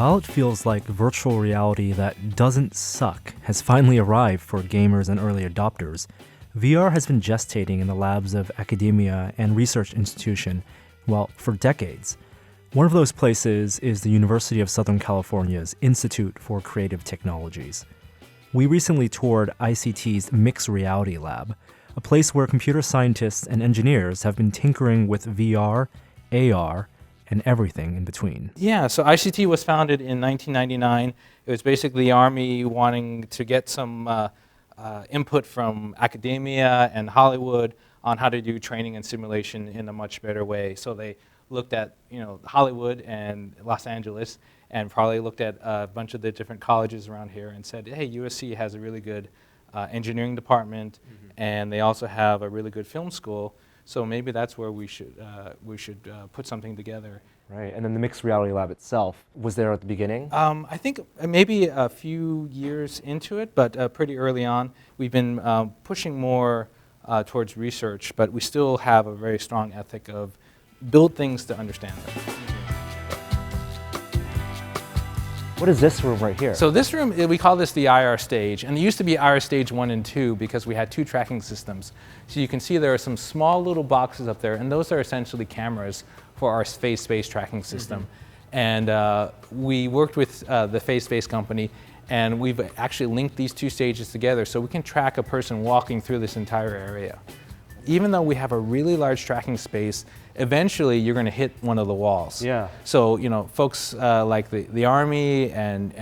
While it feels like virtual reality that doesn't suck has finally arrived for gamers and early adopters, VR has been gestating in the labs of academia and research institutions, well, for decades. One of those places is the University of Southern California's Institute for Creative Technologies. We recently toured ICT's Mixed Reality Lab, a place where computer scientists and engineers have been tinkering with VR, AR, and everything in between. Yeah, so ICT was founded in 1999. It was basically the Army wanting to get some input from academia and Hollywood on how to do training and simulation in a much better way. So they looked at Hollywood and Los Angeles, and probably looked at a bunch of the different colleges around here and said, hey, USC has a really good engineering department, and they also have a really good film school. So maybe that's where we should put something together. Right, and then the Mixed Reality Lab itself, was there at the beginning? I think maybe a few years into it, but pretty early on. We've been pushing more towards research, but we still have a very strong ethic of build things to understand them. What is this room right here? So this room, we call this the IR stage, and it used to be IR stage 1 and 2 because we had 2 tracking systems. So you can see there are some small little boxes up there, and those are essentially cameras for our face-based tracking system. And we worked with the face-based company, and we've actually linked these 2 stages together so we can track a person walking through this entire area. Even though we have a really large tracking space, eventually you're going to hit one of the walls. Yeah. So folks like the Army and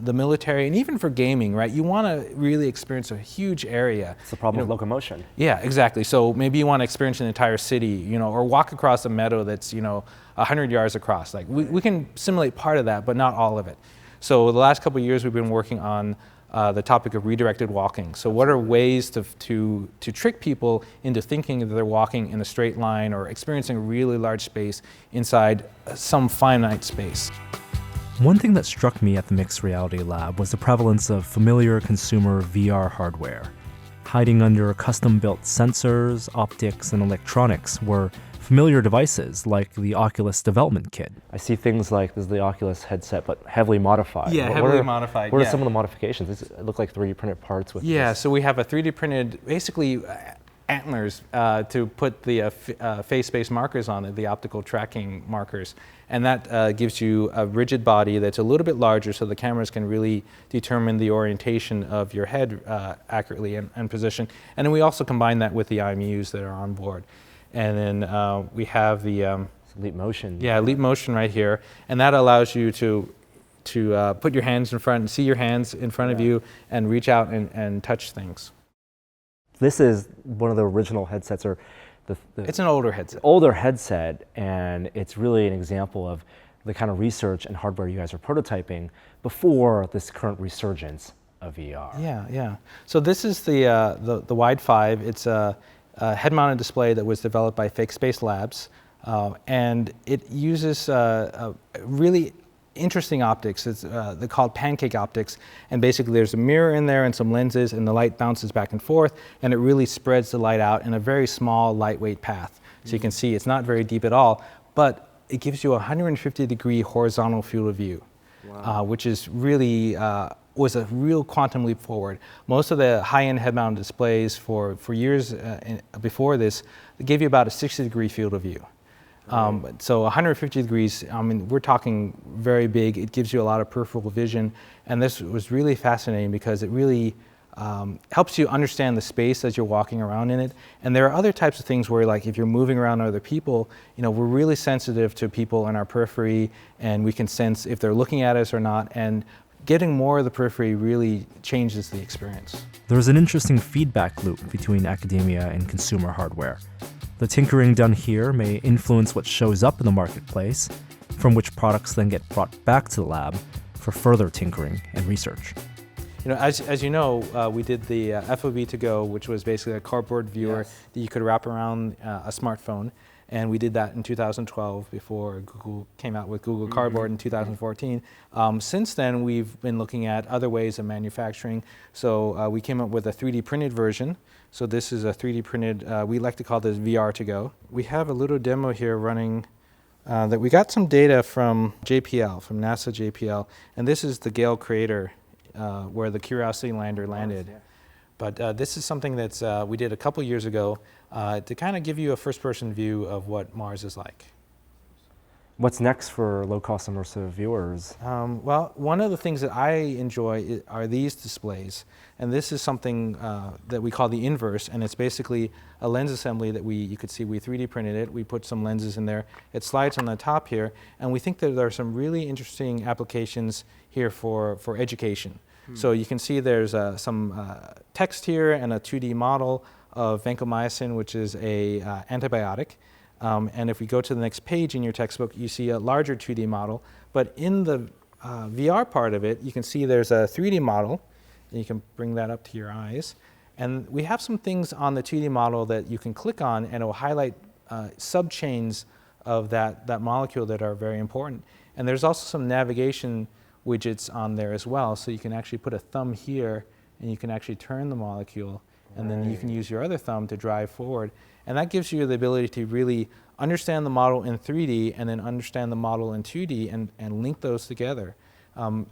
the military, and even for gaming, right? You want to really experience a huge area. It's the problem with locomotion. Yeah, exactly. So maybe you want to experience an entire city, or walk across a meadow that's 100 yards across. Like we can simulate part of that, but not all of it. So the last couple of years we've been working on the topic of redirected walking. So what are ways to trick people into thinking that they're walking in a straight line or experiencing a really large space inside some finite space? One thing that struck me at the Mixed Reality Lab was the prevalence of familiar consumer VR hardware. Hiding under custom-built sensors, optics, and electronics were familiar devices like the Oculus development kit. I see things like this is the Oculus headset, but heavily modified. Yeah, heavily modified. What are some of the modifications? It look like 3D printed parts with this. So we have a 3D printed, basically antlers to put the face-based markers on it, the optical tracking markers. And that gives you a rigid body that's a little bit larger so the cameras can really determine the orientation of your head accurately and position. And then we also combine that with the IMUs that are on board. And then we have the Leap Motion. Yeah, Leap Motion right here, and that allows you to put your hands in front and see your hands in front of you and reach out and touch things. This is one of the original headsets, or it's an older headset. Older headset, and it's really an example of the kind of research and hardware you guys are prototyping before this current resurgence of VR. Yeah. So this is the Wide 5. It's a head-mounted display that was developed by Fake Space Labs, and it uses really interesting optics. They're called pancake optics, and basically there's a mirror in there and some lenses, and the light bounces back and forth, and it really spreads the light out in a very small, lightweight path. So you can see it's not very deep at all, but it gives you a 150-degree horizontal field of view, which is really was a real quantum leap forward. Most of the high-end head-mounted displays for years before this gave you about a 60-degree field of view. So 150 degrees, I mean, we're talking very big. It gives you a lot of peripheral vision, and this was really fascinating because it really helps you understand the space as you're walking around in it. And there are other types of things where, like, if you're moving around other people, we're really sensitive to people in our periphery, and we can sense if they're looking at us or not. And getting more of the periphery really changes the experience. There's an interesting feedback loop between academia and consumer hardware. The tinkering done here may influence what shows up in the marketplace, from which products then get brought back to the lab for further tinkering and research. As you know, we did the FOV to go, which was basically a cardboard viewer that you could wrap around a smartphone. And we did that in 2012 before Google came out with Google Cardboard in 2014. Since then, we've been looking at other ways of manufacturing. So we came up with a 3D printed version. So this is a 3D printed, we like to call this VR to go. We have a little demo here running that we got some data from JPL, from NASA JPL, and this is the Gale crater where the Curiosity lander landed. But this is something that we did a couple years ago to kind of give you a first-person view of what Mars is like. What's next for low-cost immersive viewers? Well, one of the things that I enjoy are these displays. And this is something that we call the inverse, and it's basically a lens assembly that you could see we 3D printed it. We put some lenses in there. It slides on the top here, and we think that there are some really interesting applications here for education. So you can see there's some text here and a 2D model of vancomycin, which is a antibiotic. And if we go to the next page in your textbook, you see a larger 2D model. But in the VR part of it, you can see there's a 3D model. And you can bring that up to your eyes. And we have some things on the 2D model that you can click on, and it will highlight subchains of that molecule that are very important. And there's also some navigation widgets on there as well. So you can actually put a thumb here, and you can actually turn the molecule. And then you can use your other thumb to drive forward. And that gives you the ability to really understand the model in 3D and then understand the model in 2D and link those together.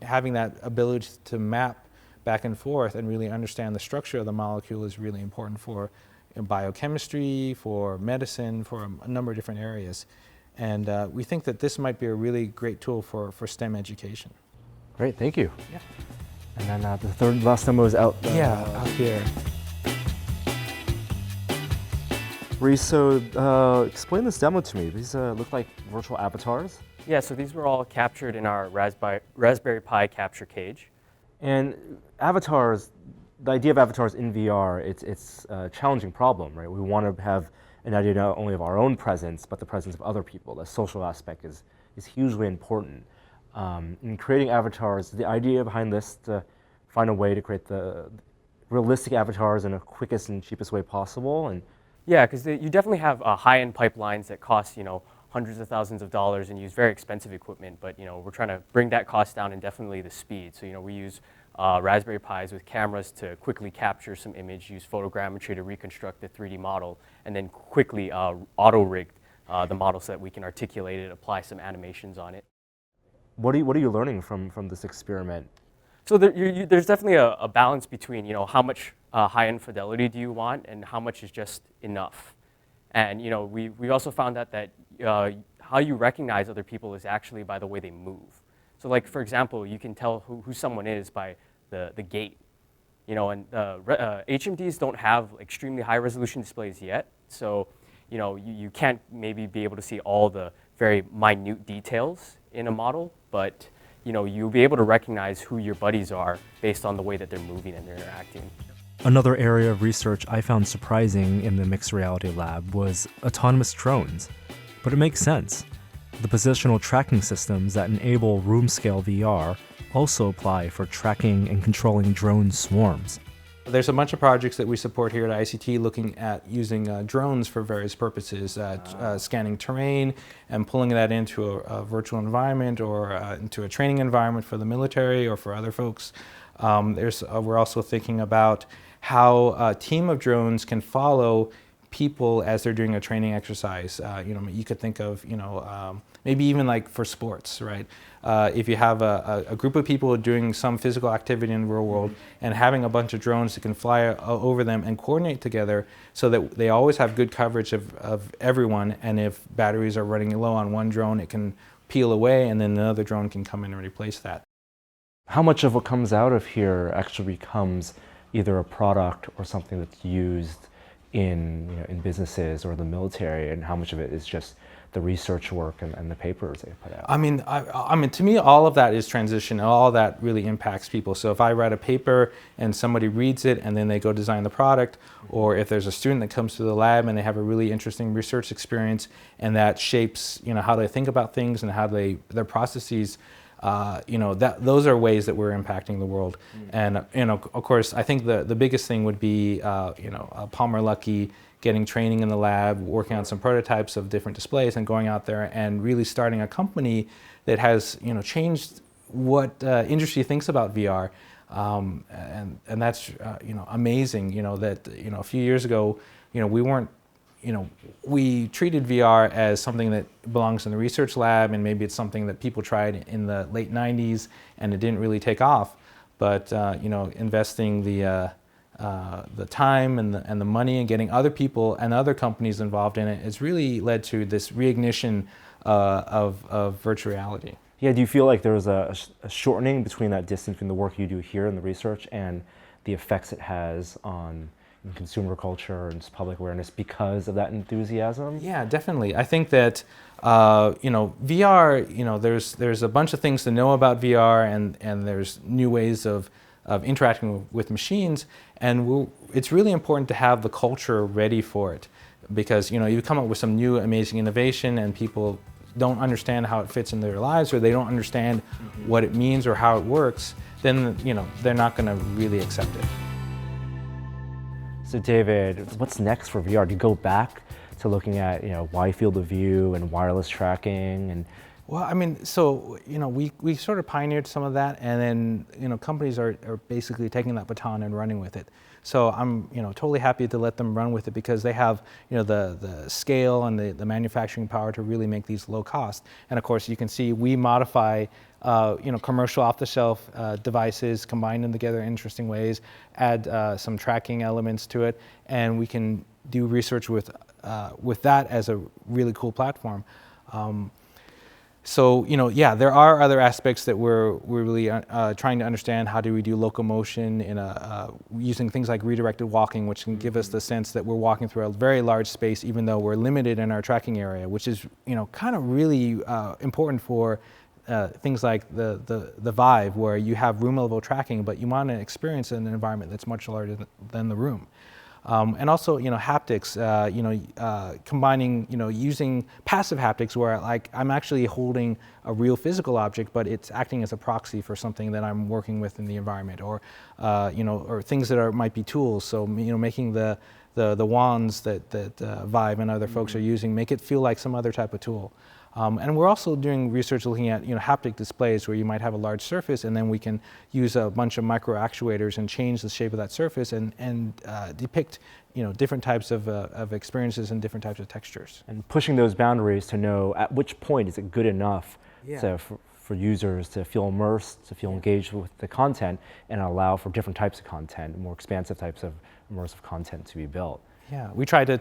Having that ability to map back and forth and really understand the structure of the molecule is really important for biochemistry, for medicine, for a number of different areas. And we think that this might be a really great tool for STEM education. Great, thank you. Yeah. And then the third last demo is out. Out here. Reese, so explain this demo to me. These look like virtual avatars. Yeah, so these were all captured in our Raspberry Pi capture cage. And avatars, the idea of avatars in VR, it's a challenging problem, right? We want to have an idea not only of our own presence, but the presence of other people. The social aspect is hugely important. In creating avatars, the idea behind this to find a way to create the realistic avatars in the quickest and cheapest way possible. And yeah, because you definitely have high-end pipelines that cost, hundreds of thousands of dollars and use very expensive equipment. But we're trying to bring that cost down and definitely the speed. So we use Raspberry Pis with cameras to quickly capture some image, use photogrammetry to reconstruct the 3D model, and then quickly auto-rig the model so that we can articulate it, apply some animations on it. What are you learning from this experiment? So there's definitely a balance between how much high-end fidelity do you want and how much is just enough. And we also found out that how you recognize other people is actually by the way they move. So like, for example, you can tell who someone is by the gait. And HMDs don't have extremely high resolution displays yet. So you can't maybe be able to see all the very minute details in a model, but you'll be able to recognize who your buddies are based on the way that they're moving and they're interacting. Another area of research I found surprising in the Mixed Reality Lab was autonomous drones. But it makes sense. The positional tracking systems that enable room-scale VR also apply for tracking and controlling drone swarms. There's a bunch of projects that we support here at ICT looking at using drones for various purposes, scanning terrain and pulling that into a virtual environment or into a training environment for the military or for other folks. We're also thinking about how a team of drones can follow people as they're doing a training exercise. You could think of, maybe even like for sports, right? If you have a group of people doing some physical activity in the real world and having a bunch of drones that can fly over them and coordinate together so that they always have good coverage of everyone, and if batteries are running low on one drone, it can peel away and then another drone can come in and replace that. How much of what comes out of here actually becomes either a product or something that's used in businesses or the military, and how much of it is just the research work and the papers they put out? I mean, to me, all of that is transition. All of that really impacts people. So if I write a paper and somebody reads it and then they go design the product, or if there's a student that comes to the lab and they have a really interesting research experience and that shapes, how they think about things and how their processes. Those are ways that we're impacting the world. And of course, I think the biggest thing would be Palmer Luckey getting training in the lab, working on some prototypes of different displays, and going out there and really starting a company that has changed what industry thinks about VR. And that's amazing. That a few years ago, we weren't we treated VR as something that belongs in the research lab, and maybe it's something that people tried in the late 90s and it didn't really take off. But investing the time and the money and getting other people and other companies involved in it has really led to this reignition of virtual reality. Yeah, do you feel like there's a shortening between that distance between the work you do here in the research and the effects it has on consumer culture and just public awareness because of that enthusiasm? Yeah, definitely. I think that VR, there's a bunch of things to know about VR, and there's new ways of interacting with machines, and it's really important to have the culture ready for it, because you come up with some new amazing innovation and people don't understand how it fits in their lives, or they don't understand what it means or how it works, then they're not going to really accept it. So David, what's next for VR? Do you go back to looking at wide field of view and wireless tracking? And well, I mean, so we sort of pioneered some of that, and then companies are basically taking that baton and running with it. So I'm totally happy to let them run with it, because they have the scale and the manufacturing power to really make these low cost. And of course, you can see we modify commercial off-the-shelf devices, combine them together in interesting ways, add some tracking elements to it, and we can do research with that as a really cool platform. So there are other aspects that we're really trying to understand. How do we do locomotion using things like redirected walking, which can give us the sense that we're walking through a very large space, even though we're limited in our tracking area, which is kind of really important for things like the Vive, where you have room level tracking, but you want to experience an environment that's much larger than the room. And also, haptics, combining, using passive haptics, where I'm actually holding a real physical object, but it's acting as a proxy for something that I'm working with in the environment, or things that might be tools. So, making the wands that Vive and other folks are using, make it feel like some other type of tool. And we're also doing research looking at haptic displays, where you might have a large surface, and then we can use a bunch of micro actuators and change the shape of that surface and depict different types of experiences and different types of textures. And pushing those boundaries to know at which point is it good enough for users to feel immersed, to feel engaged with the content, and allow for different types of content, more expansive types of immersive content to be built. Yeah, we try to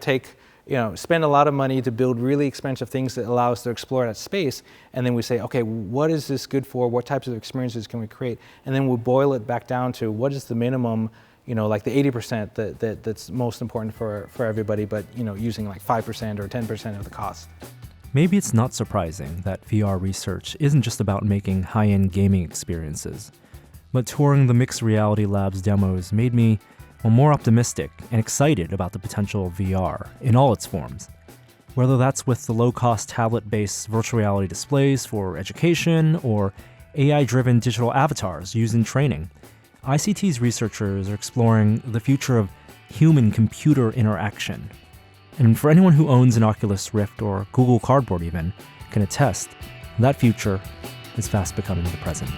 spend a lot of money to build really expensive things that allow us to explore that space, and then we say, okay, what is this good for? What types of experiences can we create? And then we'll boil it back down to what is the minimum, like the 80% that's most important for everybody, but using like 5% or 10% of the cost. Maybe it's not surprising that VR research isn't just about making high-end gaming experiences, but touring the Mixed Reality Lab's demos made me more optimistic and excited about the potential of VR in all its forms. Whether that's with the low-cost tablet-based virtual reality displays for education or AI-driven digital avatars used in training, ICT's researchers are exploring the future of human-computer interaction. And for anyone who owns an Oculus Rift or Google Cardboard even, can attest that future is fast becoming the present.